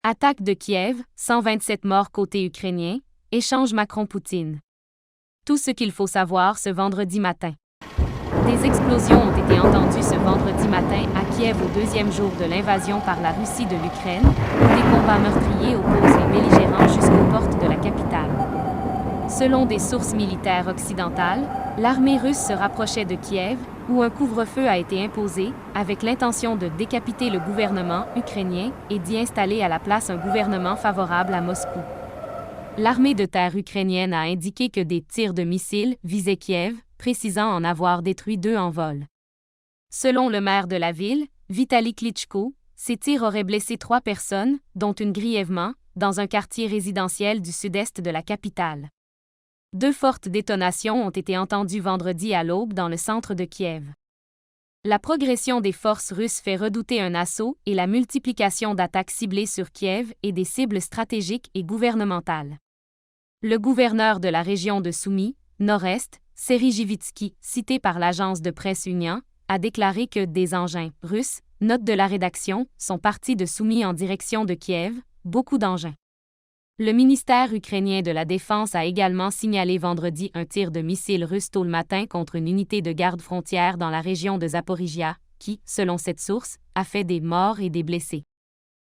Attaque de Kiev, 127 morts côté ukrainien, échange Macron-Poutine. Tout ce qu'il faut savoir ce vendredi matin. Des explosions ont été entendues ce vendredi matin à Kiev au deuxième jour de l'invasion par la Russie de l'Ukraine, où des combats meurtriers opposent les belligérants jusqu'aux portes de la capitale. Selon des sources militaires occidentales, l'armée russe se rapprochait de Kiev, où un couvre-feu a été imposé, avec l'intention de décapiter le gouvernement ukrainien et d'y installer à la place un gouvernement favorable à Moscou. L'armée de terre ukrainienne a indiqué que des tirs de missiles visaient Kiev, précisant en avoir détruit 2 en vol. Selon le maire de la ville, Vitali Klitschko, ces tirs auraient blessé 3 personnes, dont une grièvement, dans un quartier résidentiel du sud-est de la capitale. 2 fortes détonations ont été entendues vendredi à l'aube dans le centre de Kiev. La progression des forces russes fait redouter un assaut et la multiplication d'attaques ciblées sur Kiev et des cibles stratégiques et gouvernementales. Le gouverneur de la région de Soumy, Nord-Est, Serhijivitsky, cité par l'agence de presse Union, a déclaré que des engins russes, note de la rédaction, sont partis de Soumy en direction de Kiev, beaucoup d'engins. Le ministère ukrainien de la Défense a également signalé vendredi un tir de missile russe tôt le matin contre une unité de garde-frontière dans la région de Zaporijia, qui, selon cette source, a fait des morts et des blessés.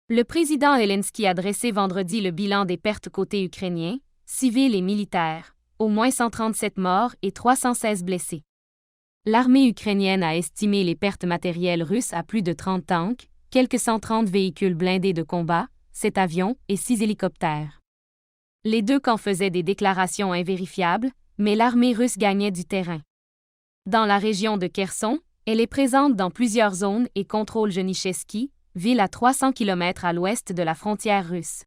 Le président Zelensky a dressé vendredi le bilan des pertes côté ukrainien, civils et militaires, au moins 137 morts et 316 blessés. L'armée ukrainienne a estimé les pertes matérielles russes à plus de 30 tanks, quelques 130 véhicules blindés de combat, 7 avions et 6 hélicoptères. Les 2 camps faisaient des déclarations invérifiables, mais l'armée russe gagnait du terrain. Dans la région de Kherson, elle est présente dans plusieurs zones et contrôle Genichevski, ville à 300 km à l'ouest de la frontière russe.